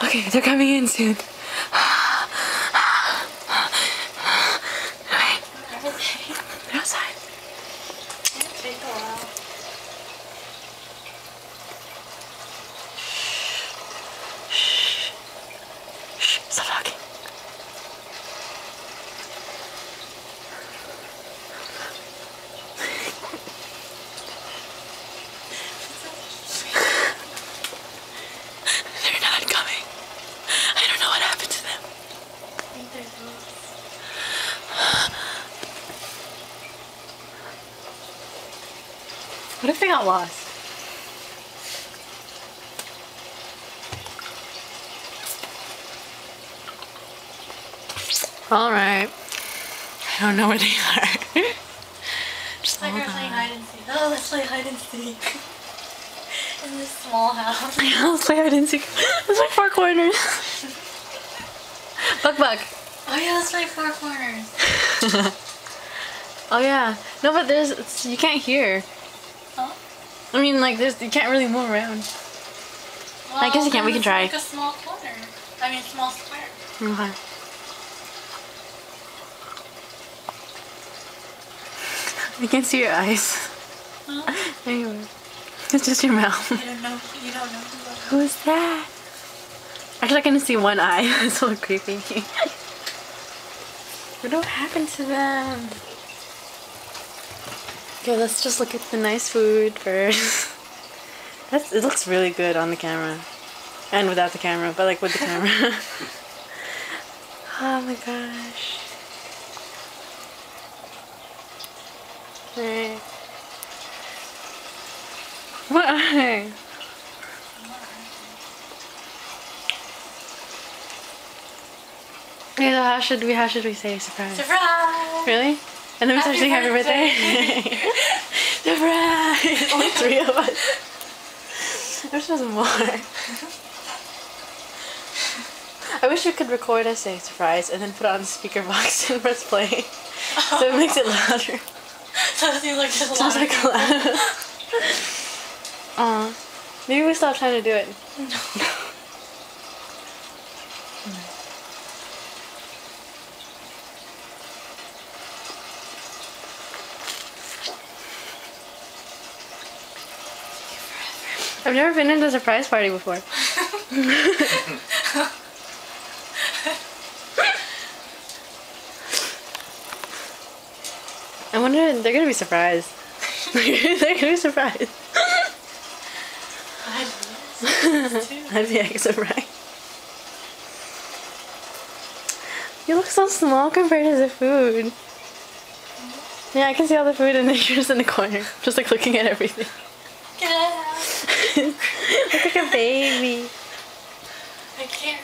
Okay, they're coming in soon. Okay. They're outside. It'll take a while. Shh, stop talking. They're not coming. I don't know what happened to them. I think there's moose. What if they got lost? Alright. I don't know where they are. Just It's like hold we're playing on. hide and seek. Oh, let's play hide and seek. In this small house. Let's play hide and seek. There's like 4 corners. Buck. Oh yeah, let's play 4 corners. Oh yeah. No, but you can't hear. Huh? I mean, like, you can't really move around. Well, I guess you can. We can it's try. like a small corner. I mean, small square. Okay. I can see your eyes. Huh? Anyway, it's just your mouth. You don't know who that is. Who's that? Actually, I can see one eye. It's so creepy. What happened to them? Okay, let's just look at the nice food first. It looks really good on the camera. And without the camera, but like with the camera. Oh my gosh. Hey. What are they? Yeah, how should we say surprise? Surprise! Really? And then we start Happy saying happy birthday? birthday. Surprise! Only 3 of us. I wish there was more. I wish you could record us saying surprise and then put it on the speaker box and press play. So it makes it louder. So it seems like there's a lot Sounds of like a lot. Aw. Maybe we stop trying to do it. I've never been in a surprise party before. I wonder, they're gonna be surprised. They're gonna be surprised. I'd be like surprised. You look so small compared to the food. Yeah, I can see all the food and then you're just in the corner, just like looking at everything. Get out. Look like a baby. I can't.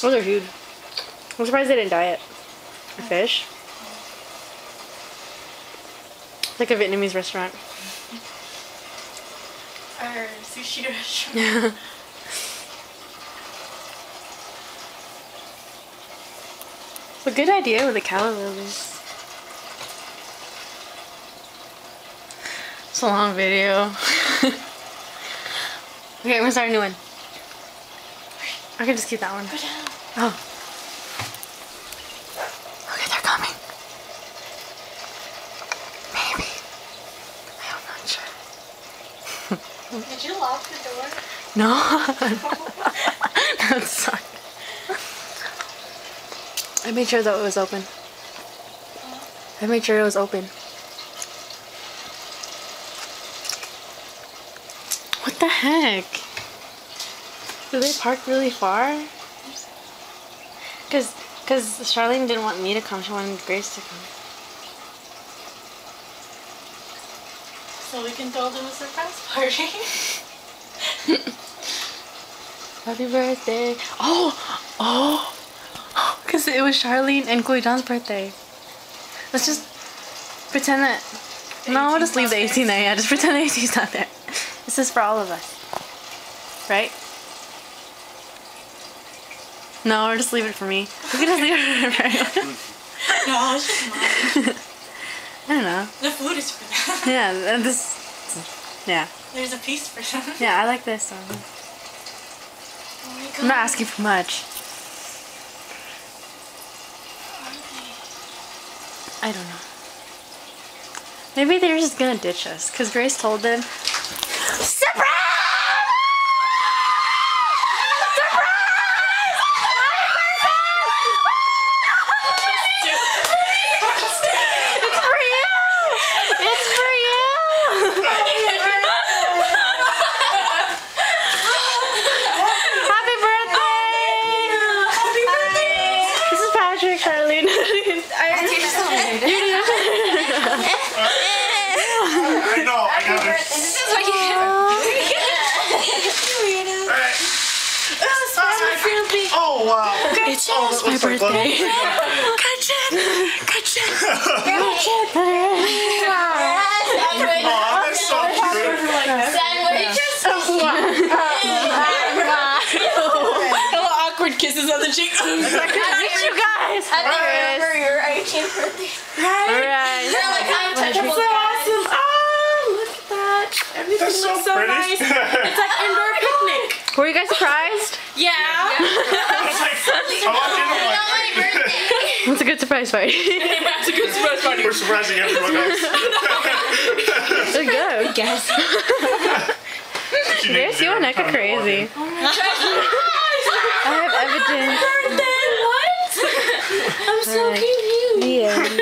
Those are huge. I'm surprised they didn't die yet. A fish. It's like a Vietnamese restaurant. Or sushi restaurant. It's a good idea with the calla lilies. It's a long video. Okay, I'm gonna start a new one. I can just keep that one. Go down. Oh. Okay, they're coming. Maybe. I'm not sure. Did you lock the door? No. I'm sorry. I made sure that it was open. I made sure it was open. What the heck? Did they park really far? Cause Charlene didn't want me to come, she wanted Grace to come. So we can throw them a surprise party. Happy birthday. Oh! Cause it was Charlene and Chloe John's birthday. Let's just pretend that... No, I'll just leave the 18 there, yeah, just pretend the 18's not there. This is for all of us. Right? No, or just leave it for me. We can just leave it for everyone. No, it's just mine. I don't know. The food is for them. Yeah, and this... Yeah. There's a piece for them. Yeah, I like this song. Oh my god. I'm not asking for much. I don't know. Maybe they're just gonna ditch us because Grace told them. Surprise! Charlene. I know, I got it. This is what you get. Oh, wow. It's my birthday. Gotcha. Aw, that's so cute. Little awkward kisses on the cheek. You guys. Happy for your 18th birthday. Alright. You're like untouchable. So awesome. Oh, look at that. Everything That's so looks so pretty. nice. It's like indoor picnic. Were you guys surprised? Yeah. I was like, I walked in, I'm Not my birthday. It's a good surprise party. That's a good surprise party. we're surprising everyone else. They're good. Guess. Grace, you and Eka crazy. I have evidence. Birthday, what? I'm so confused. The end.